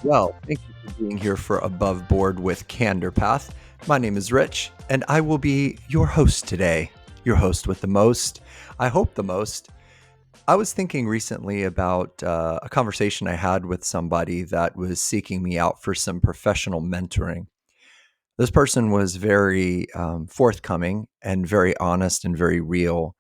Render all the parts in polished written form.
Well, thank you for being here for Above Board with Candor Path. My name is Rich, and I will be your host today. Your host with the most. I hope the most. I was thinking recently about a conversation I had with somebody that was seeking me out for some professional mentoring. This person was very forthcoming and very honest and very real.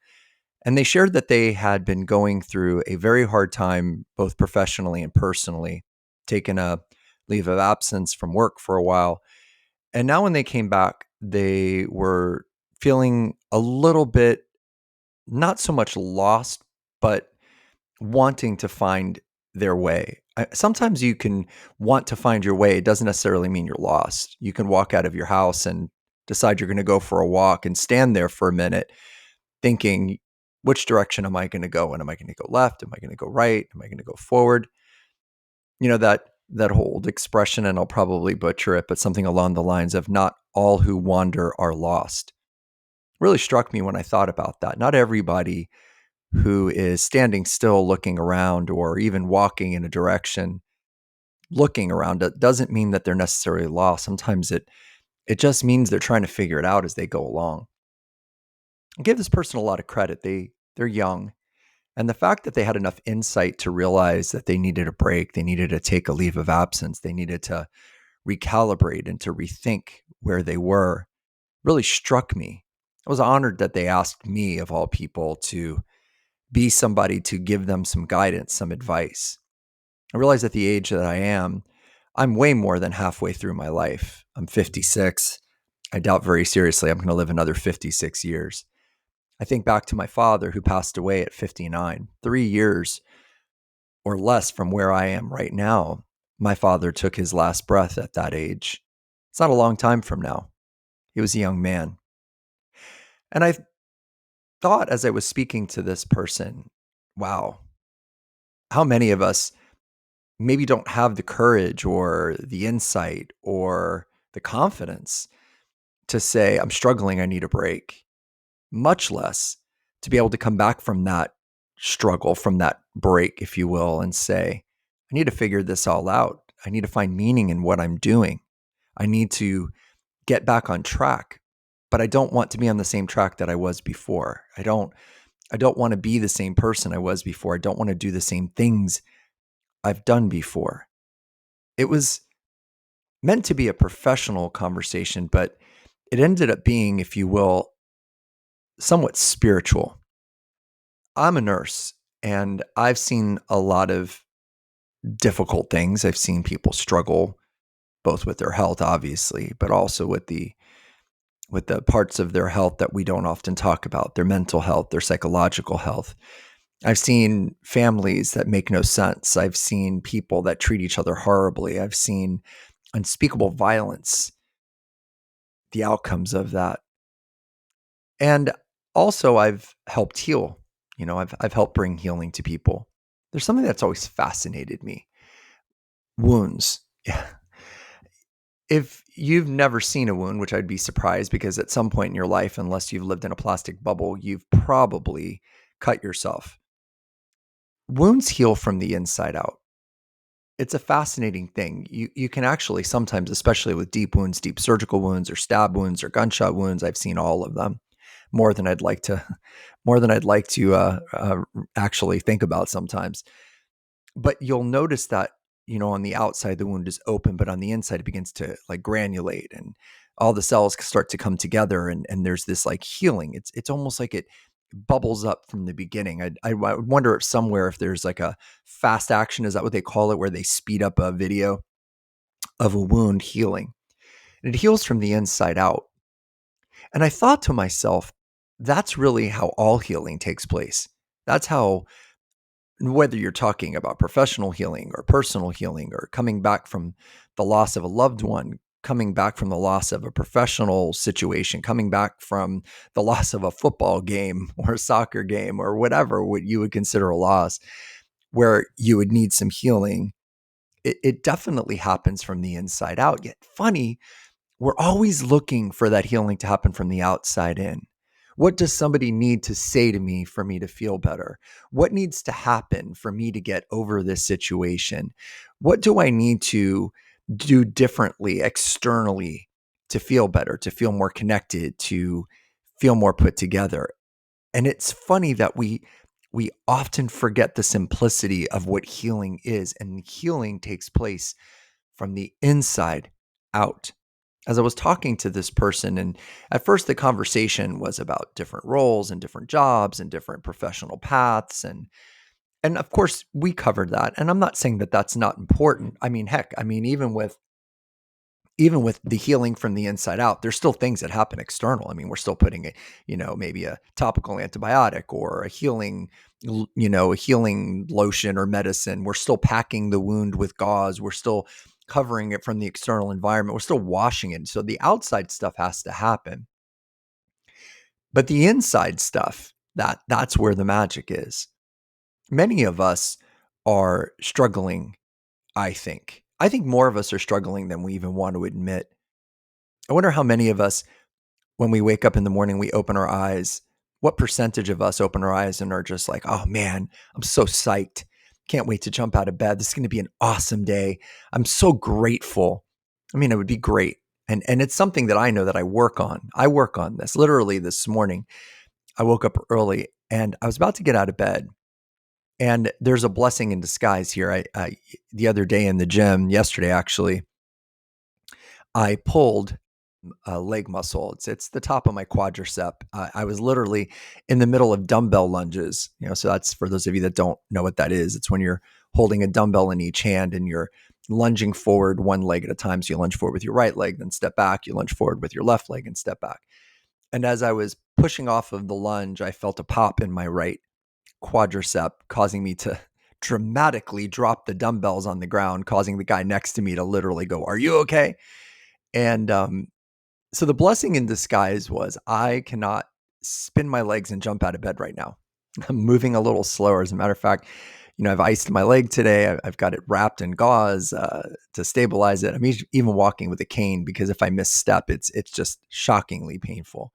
And they shared that they had been going through a very hard time, both professionally and personally, taken a leave of absence from work for a while. And now, when they came back, they were feeling a little bit not so much lost, but wanting to find their way. Sometimes you can want to find your way. It doesn't necessarily mean you're lost. You can walk out of your house and decide you're going to go for a walk and stand there for a minute thinking, which direction am I going to go? And am I going to go left? Am I going to go right? Am I going to go forward? You know, that old expression, and I'll probably butcher it, but something along the lines of not all who wander are lost really struck me when I thought about that. Not everybody who is standing still looking around or even walking in a direction looking around it doesn't mean that they're necessarily lost. Sometimes it just means they're trying to figure it out as they go along. I give this person a lot of credit. They're young. And the fact that they had enough insight to realize that they needed a break, they needed to take a leave of absence, they needed to recalibrate and to rethink where they were really struck me. I was honored that they asked me, of all people, to be somebody to give them some guidance, some advice. I realize at the age that I am, I'm way more than halfway through my life. I'm 56. I doubt very seriously I'm going to live another 56 years. I think back to my father who passed away at 59, 3 years or less from where I am right now. My father took his last breath at that age. It's not a long time from now. He was a young man. And I thought as I was speaking to this person, wow, how many of us maybe don't have the courage or the insight or the confidence to say, I'm struggling, I need a break, much less to be able to come back from that struggle, from that break, if you will, and say, I need to figure this all out. I need to find meaning in what I'm doing. I need to get back on track, but I don't want to be on the same track that I was before. I don't want to be the same person I was before. I don't want to do the same things I've done before. It was meant to be a professional conversation, but it ended up being, if you will, somewhat spiritual. I'm a nurse and I've seen a lot of difficult things. I've seen people struggle both with their health, obviously, but also with the parts of their health that we don't often talk about, their mental health, their psychological health. I've seen families that make no sense. I've seen people that treat each other horribly. I've seen unspeakable violence, the outcomes of that. And also I've helped heal. I've helped bring healing to people. There's something that's always fascinated me. Wounds. Yeah. If you've never seen a wound, which I'd be surprised because at some point in your life, unless you've lived in a plastic bubble, you've probably cut yourself. Wounds heal from the inside out. It's a fascinating thing. You can actually sometimes, especially with deep wounds, deep surgical wounds or stab wounds or gunshot wounds, I've seen all of them more than I'd like to more than I'd like to actually think about sometimes. But you'll notice that, on the outside, the wound is open, but on the inside, it begins to like granulate and all the cells start to come together. And there's this like healing. It's almost like it bubbles up from the beginning. I wonder if somewhere, if there's like a fast action, is that what they call it, where they speed up a video of a wound healing? And it heals from the inside out. And I thought to myself, that's really how all healing takes place. That's how, whether you're talking about professional healing or personal healing or coming back from the loss of a loved one, coming back from the loss of a professional situation, coming back from the loss of a football game or a soccer game or whatever what you would consider a loss, where you would need some healing, it definitely happens from the inside out. Yet funny, we're always looking for that healing to happen from the outside in. What does somebody need to say to me for me to feel better? What needs to happen for me to get over this situation? What do I need to do differently externally to feel better, to feel more connected, to feel more put together? And it's funny that we often forget the simplicity of what healing is, and healing takes place from the inside out. As I was talking to this person, and at first the conversation was about different roles and different jobs and different professional paths, and of course we covered that. And I'm not saying that that's not important. I mean, heck, I mean, even with the healing from the inside out, there's still things that happen external. I mean, we're still putting maybe a topical antibiotic or a healing lotion or medicine. We're still packing the wound with gauze. We're still covering it from the external environment. We're still washing it. So the outside stuff has to happen. But the inside stuff, that's where the magic is. Many of us are struggling, I think. I think more of us are struggling than we even want to admit. I wonder how many of us, when we wake up in the morning, we open our eyes. What percentage of us open our eyes and are just like, oh man, I'm so psyched. Can't wait to jump out of bed. This is going to be an awesome day. I'm so grateful. I mean, it would be great. And it's something that I know that I work on. I work on this. Literally this morning, I woke up early and I was about to get out of bed. And there's a blessing in disguise here. The other day in the gym, yesterday actually, I pulled a leg muscle. It's the top of my quadricep. I was literally in the middle of dumbbell lunges. So that's for those of you that don't know what that is. It's when you're holding a dumbbell in each hand and you're lunging forward one leg at a time. So you lunge forward with your right leg, then step back. You lunge forward with your left leg and step back. And as I was pushing off of the lunge, I felt a pop in my right quadricep, causing me to dramatically drop the dumbbells on the ground, causing the guy next to me to literally go, "Are you okay?" And so the blessing in disguise was I cannot spin my legs and jump out of bed right now. I'm moving a little slower. As a matter of fact, I've iced my leg today. I've got it wrapped in gauze to stabilize it. I'm even walking with a cane because if I misstep, it's just shockingly painful.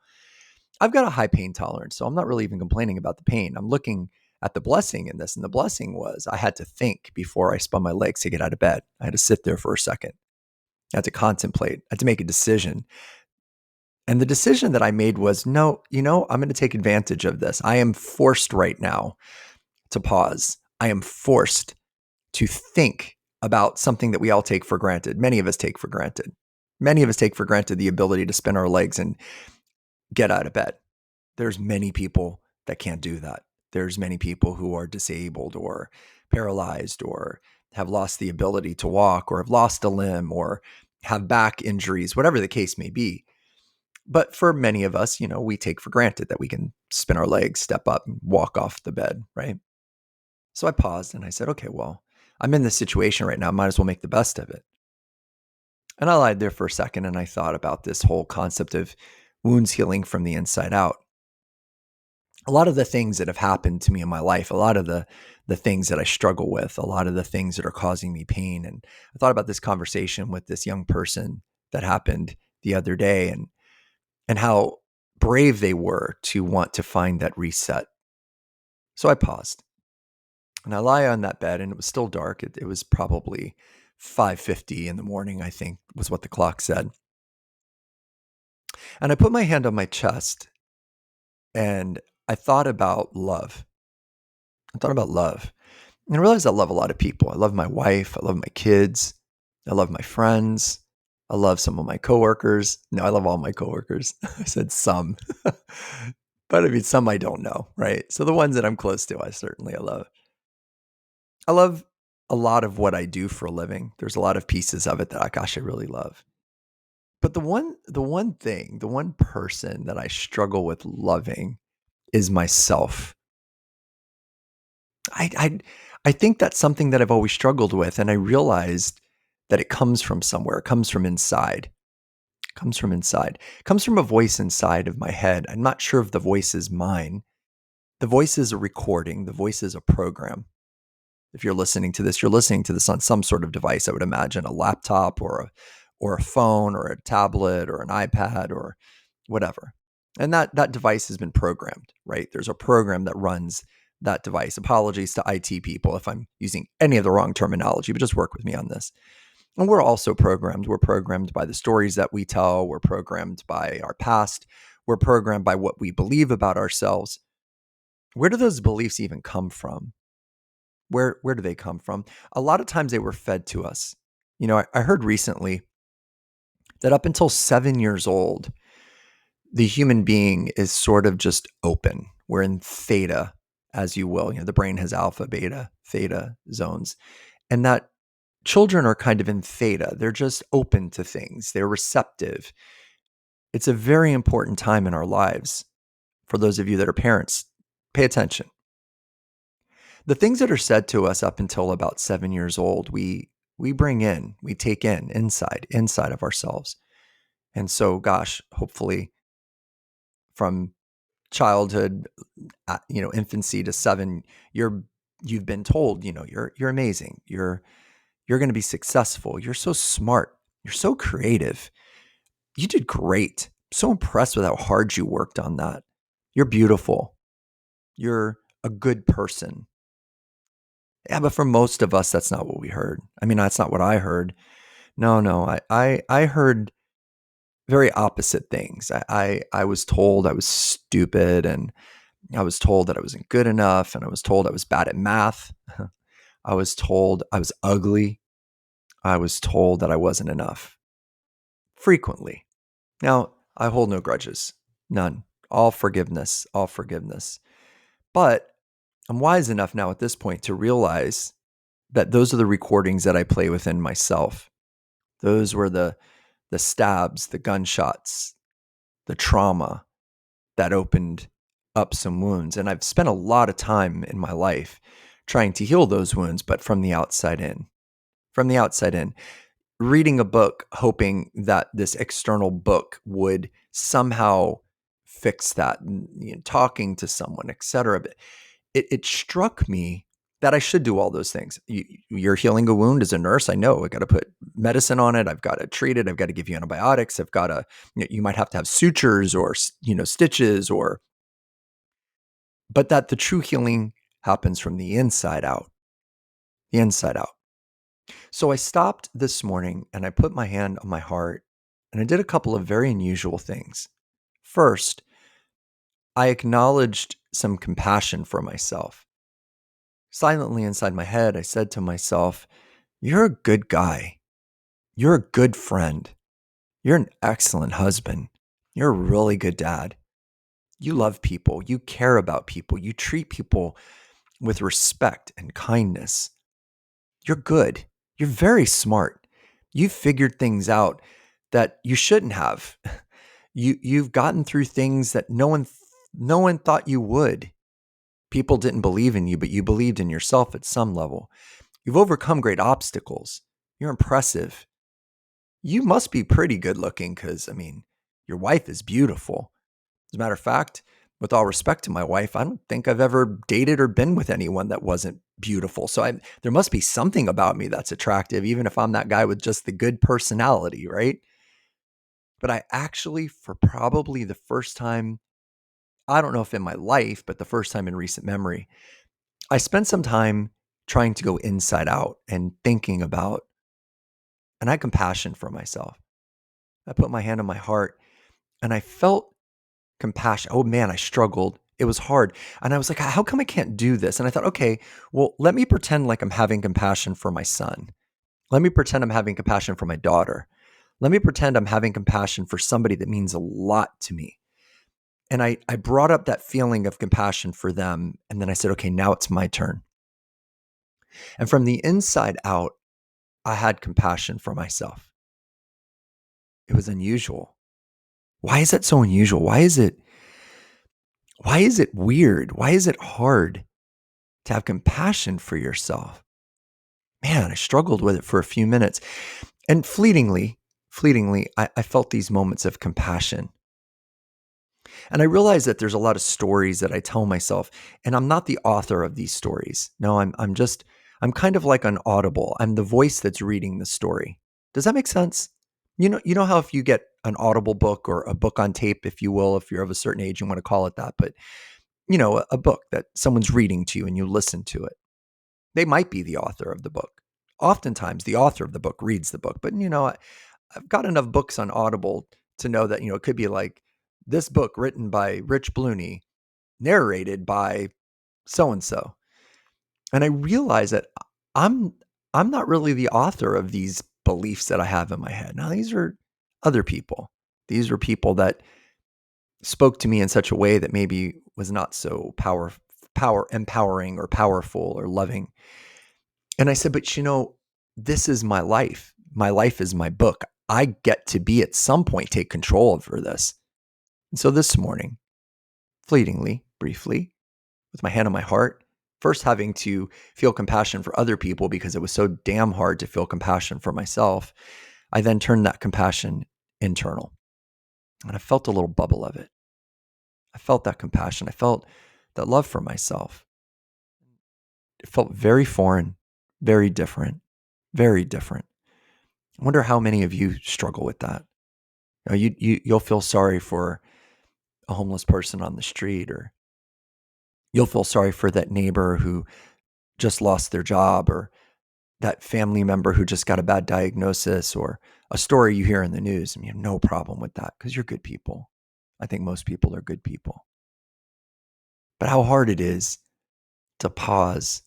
I've got a high pain tolerance, so I'm not really even complaining about the pain. I'm looking at the blessing in this, and the blessing was I had to think before I spun my legs to get out of bed. I had to sit there for a second. I had to contemplate. I had to make a decision. And the decision that I made was, no, I'm going to take advantage of this. I am forced right now to pause. I am forced to think about something that we all take for granted. Many of us take for granted. Many of us take for granted the ability to spin our legs and get out of bed. There's many people that can't do that. There's many people who are disabled or paralyzed or have lost the ability to walk or have lost a limb or have back injuries, whatever the case may be. But for many of us, we take for granted that we can spin our legs, step up, and walk off the bed, right? So I paused and I said, okay, well, I'm in this situation right now. I might as well make the best of it. And I lied there for a second and I thought about this whole concept of wounds healing from the inside out. A lot of the things that have happened to me in my life, a lot of the things that I struggle with, a lot of the things that are causing me pain. And I thought about this conversation with this young person that happened the other day and how brave they were to want to find that reset. So I paused and I lie on that bed and it was still dark. It was probably 5:50 in the morning, I think was what the clock said. And I put my hand on my chest and I thought about love. I thought about love. And I realized I love a lot of people. I love my wife. I love my kids. I love my friends. I love some of my coworkers. No, I love all my coworkers. I said some, but I mean, some I don't know, right? So the ones that I'm close to, I love. I love a lot of what I do for a living. There's a lot of pieces of it that, gosh, I really love. But the one person that I struggle with loving is myself. I I think that's something that I've always struggled with, and I realized that it comes from somewhere. It comes from inside. It comes from inside. It comes from a voice inside of my head. I'm not sure if the voice is mine. The voice is a recording. The voice is a program. If you're listening to this, you're listening to this on some sort of device. I would imagine a laptop or a phone or a tablet or an iPad or whatever. And that device has been programmed, right? There's a program that runs that device. Apologies to IT people if I'm using any of the wrong terminology, but just work with me on this. And we're also programmed. We're programmed by the stories that we tell. We're programmed by our past. We're programmed by what we believe about ourselves. Where do those beliefs even come from? Where do they come from? A lot of times they were fed to us. I heard recently that up until 7 years old, the human being is sort of just open. We're in theta, as you will. The brain has alpha, beta, theta zones. And that children are kind of in theta. They're just open to things. They're receptive. It's a very important time in our lives. For those of you that are parents, pay attention. The things that are said to us up until about 7 years old, we bring in, we take in inside of ourselves. And so, gosh, hopefully from childhood, infancy to 7, you've been told, you're amazing. You're going to be successful. You're so smart. You're so creative. You did great. So impressed with how hard you worked on that. You're beautiful. You're a good person. Yeah, but for most of us, that's not what we heard. I mean, that's not what I heard. No. I heard very opposite things. I was told I was stupid, and I was told that I wasn't good enough, and I was told I was bad at math. I was told I was ugly. I was told that I wasn't enough frequently. Now, I hold no grudges, none. All forgiveness, all forgiveness. But I'm wise enough now at this point to realize that those are the recordings that I play within myself. Those were the stabs, the gunshots, the trauma that opened up some wounds. And I've spent a lot of time in my life trying to heal those wounds, but from the outside in. From the outside in. Reading a book, hoping that this external book would somehow fix that, and, talking to someone, etc. But it struck me that I should do all those things. You're healing a wound as a nurse. I know I got to put medicine on it. I've got to treat it. I've got to give you antibiotics. I've got to, you might have to have sutures or, stitches but that the true healing happens from the inside out, the inside out. So I stopped this morning and I put my hand on my heart and I did a couple of very unusual things. First, I acknowledged some compassion for myself. Silently inside my head, I said to myself, "You're a good guy. You're a good friend. You're an excellent husband. You're a really good dad. You love people. You care about people. You treat people with respect and kindness. You're good. You're very smart. You've figured things out that you shouldn't have. You've gotten through things that no one thought you would. People didn't believe in you, but you believed in yourself at some level. You've overcome great obstacles. You're impressive. You must be pretty good looking because, your wife is beautiful. As a matter of fact, with all respect to my wife, I don't think I've ever dated or been with anyone that wasn't beautiful. So there must be something about me that's attractive, even if I'm that guy with just the good personality, right? But I actually, for probably the first time, I don't know if in my life, but the first time in recent memory, I spent some time trying to go inside out and thinking about, and I had compassion for myself. I put my hand on my heart and I felt compassion. Oh man, I struggled. It was hard. And I was like, how come I can't do this? And I thought, okay, well, let me pretend like I'm having compassion for my son. Let me pretend I'm having compassion for my daughter. Let me pretend I'm having compassion for somebody that means a lot to me. And I brought up that feeling of compassion for them. And then I said, okay, now it's my turn. And from the inside out, I had compassion for myself. It was unusual. Why is that so unusual? Why is it weird? Why is it hard to have compassion for yourself? Man, I struggled with it for a few minutes. And fleetingly, I felt these moments of compassion. And I realized that there's a lot of stories that I tell myself, and I'm not the author of these stories. No, I'm kind of like an audible. I'm the voice that's reading the story. Does that make sense? You know how if you get an Audible book or a book on tape, if you will, if you're of a certain age, you want to call it that, but a book that someone's reading to you and you listen to it. They might be the author of the book. Oftentimes, the author of the book reads the book, but I've got enough books on Audible to know that it could be like this book written by Rich Bluey, narrated by so and so, and I realize that I'm I'm not really the author of these beliefs that I have in my head. Now, these are other people. These are people that spoke to me in such a way that maybe was not so power empowering or powerful or loving. And I said, but this is my life. My life is my book. I get to be at some point take control over this. And so this morning, fleetingly, briefly, with my hand on my heart, first having to feel compassion for other people because it was so damn hard to feel compassion for myself, I then turned that compassion internal. And I felt a little bubble of it. I felt that compassion. I felt that love for myself. It felt very foreign, very different, very different. I wonder how many of you struggle with that. You'll feel sorry for a homeless person on the street, or you'll feel sorry for that neighbor who just lost their job, or that family member who just got a bad diagnosis, or a story you hear in the news. And you have no problem with that because you're good people. I think most people are good people. But how hard it is to pause,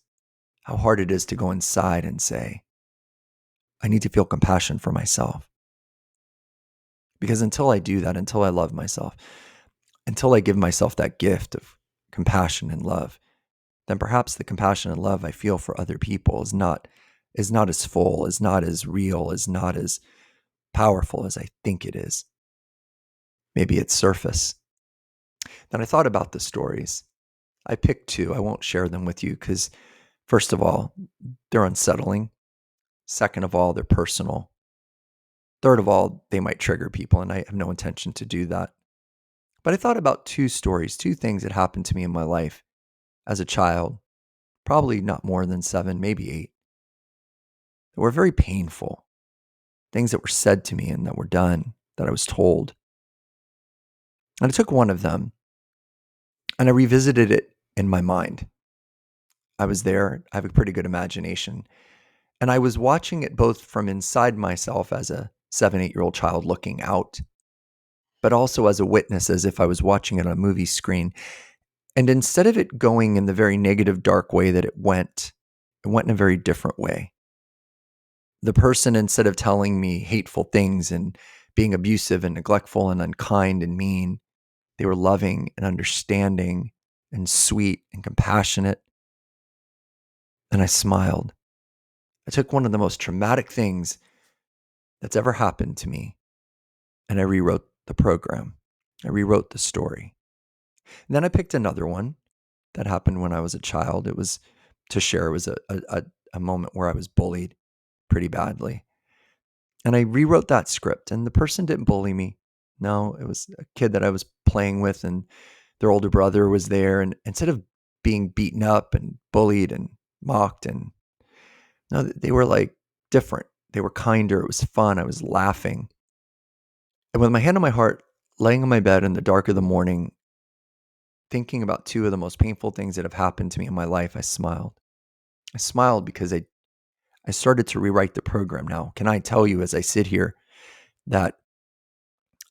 how hard it is to go inside and say, I need to feel compassion for myself. Because until I do that, until I love myself, until I give myself that gift of compassion and love, then perhaps the compassion and love I feel for other people is not as full, is not as real, is not as powerful as I think it is. Maybe it's surface. Then I thought about the stories. I picked two. I won't share them with you because, first of all, they're unsettling. Second of all, they're personal. Third of all, they might trigger people, and I have no intention to do that. But I thought about two stories, two things that happened to me in my life as a child, probably not more than 7, maybe 8, that were very painful. Things that were said to me and that were done, that I was told. And I took one of them and I revisited it in my mind. I was there. I have a pretty good imagination. And I was watching it both from inside myself as a 7, 8-year-old child looking out, but also as a witness, as if I was watching it on a movie screen. And instead of it going in the very negative, dark way that it went in a very different way. The person, instead of telling me hateful things and being abusive and neglectful and unkind and mean, they were loving and understanding and sweet and compassionate. And I smiled. I took one of the most traumatic things that's ever happened to me and I rewrote the program. I rewrote the story. And then I picked another one that happened when I was a child. It was to share. It was a moment where I was bullied pretty badly. And I rewrote that script, and the person didn't bully me. No, it was a kid that I was playing with, and their older brother was there. And instead of being beaten up and bullied and mocked, and no, they were like different. They were kinder. It was fun. I was laughing. And with my hand on my heart, laying on my bed in the dark of the morning, thinking about two of the most painful things that have happened to me in my life, I smiled. I smiled because I started to rewrite the program. Now, can I tell you as I sit here that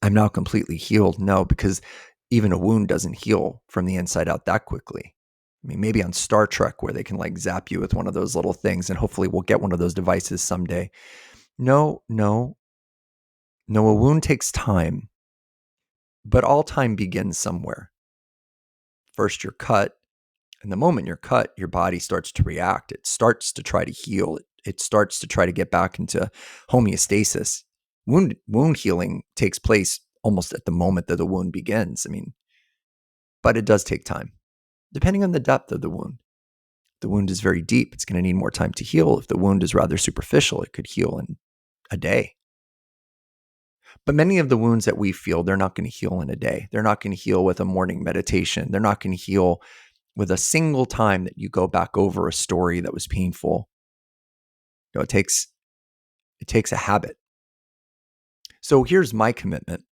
I'm now completely healed? No, because even a wound doesn't heal from the inside out that quickly. I mean, maybe on Star Trek where they can like zap you with one of those little things, and hopefully we'll get one of those devices someday. No, no, no, a wound takes time, but all time begins somewhere. First, you're cut. And the moment you're cut, your body starts to react. It starts to try to heal. It starts to try to get back into homeostasis. Wound healing takes place almost at the moment that the wound begins. I mean, but it does take time, depending on the depth of the wound. If the wound is very deep, it's going to need more time to heal. If the wound is rather superficial, it could heal in a day. But many of the wounds that we feel, they're not going to heal in a day. They're not going to heal with a morning meditation. They're not going to heal with a single time that you go back over a story that was painful. It takes a habit. So here's my commitment,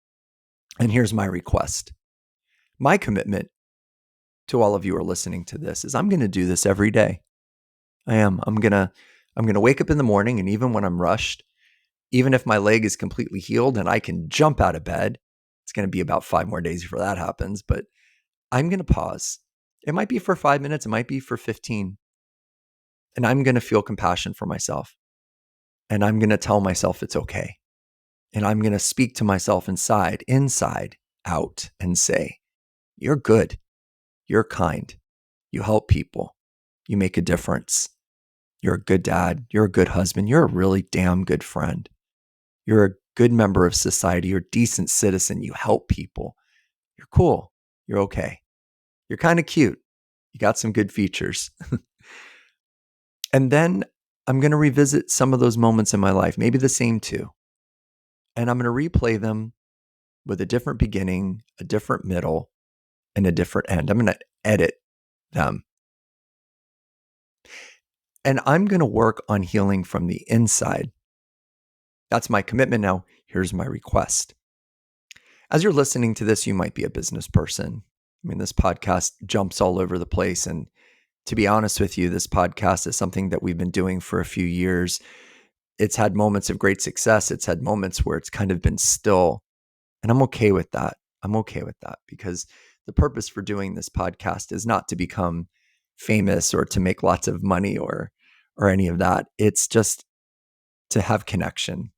and here's my request. My commitment to all of you who are listening to this is I'm going to do this every day. I am. I'm going to wake up in the morning, and even when I'm rushed, even if my leg is completely healed and I can jump out of bed, it's going to be about 5 more days before that happens, but I'm going to pause. It might be for 5 minutes, it might be for 15. And I'm going to feel compassion for myself. And I'm going to tell myself it's okay. And I'm going to speak to myself inside out, and say, you're good. You're kind. You help people. You make a difference. You're a good dad. You're a good husband. You're a really damn good friend. You're a good member of society. You're a decent citizen. You help people. You're cool. You're okay. You're kind of cute. You got some good features. And then I'm going to revisit some of those moments in my life, maybe the same two. And I'm going to replay them with a different beginning, a different middle, and a different end. I'm going to edit them. And I'm going to work on healing from the inside. That's my commitment. Now, here's my request. As you're listening to this, you might be a business person. I mean, this podcast jumps all over the place. And to be honest with you, this podcast is something that we've been doing for a few years. It's had moments of great success. It's had moments where it's kind of been still. And I'm okay with that. I'm okay with that because the purpose for doing this podcast is not to become famous or to make lots of money or any of that. It's just to have connection.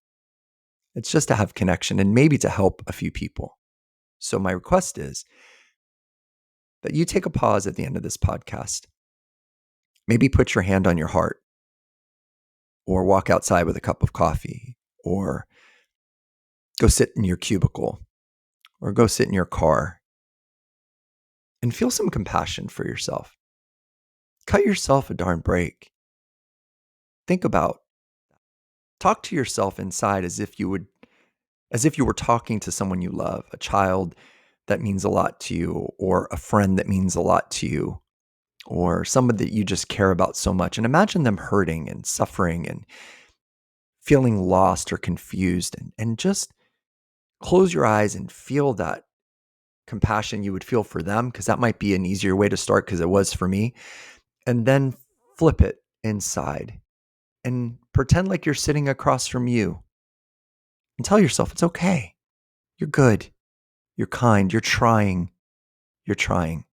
It's just to have connection and maybe to help a few people. So my request is that you take a pause at the end of this podcast. Maybe put your hand on your heart or walk outside with a cup of coffee or go sit in your cubicle or go sit in your car and feel some compassion for yourself. Cut yourself a darn break. Talk to yourself inside as if you were talking to someone you love, a child that means a lot to you, or a friend that means a lot to you, or someone that you just care about so much. And imagine them hurting and suffering and feeling lost or confused, and just close your eyes and feel that compassion you would feel for them, because that might be an easier way to start because it was for me. And then flip it inside and pretend like you're sitting across from you and tell yourself it's okay. You're good. You're kind. You're trying. You're trying.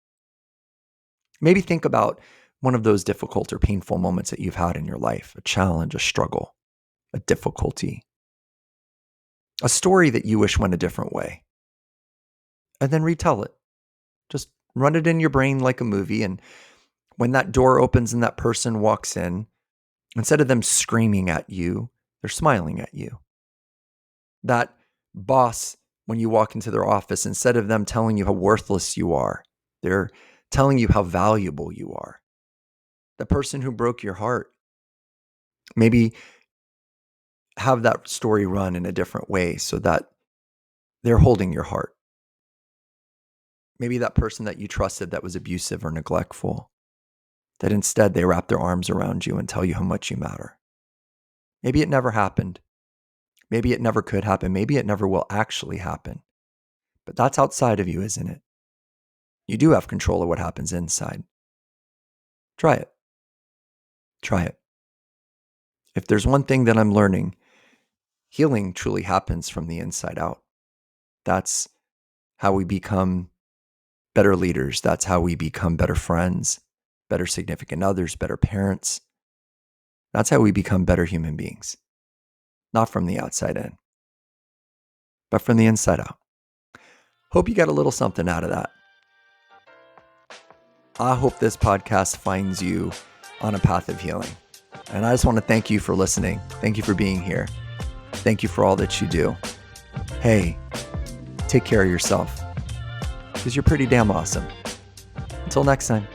Maybe think about one of those difficult or painful moments that you've had in your life, a challenge, a struggle, a difficulty, a story that you wish went a different way, and then retell it. Just run it in your brain like a movie. And when that door opens and that person walks in, instead of them screaming at you, they're smiling at you. That boss, when you walk into their office, instead of them telling you how worthless you are, they're telling you how valuable you are. The person who broke your heart, maybe have that story run in a different way so that they're holding your heart. Maybe that person that you trusted that was abusive or neglectful, that instead they wrap their arms around you and tell you how much you matter. Maybe it never happened. Maybe it never could happen. Maybe it never will actually happen. But that's outside of you, isn't it? You do have control of what happens inside. Try it. Try it. If there's one thing that I'm learning, healing truly happens from the inside out. That's how we become better leaders. That's how we become better friends, better significant others, better parents. That's how we become better human beings. Not from the outside in, but from the inside out. Hope you got a little something out of that. I hope this podcast finds you on a path of healing. And I just want to thank you for listening. Thank you for being here. Thank you for all that you do. Hey, take care of yourself because you're pretty damn awesome. Until next time.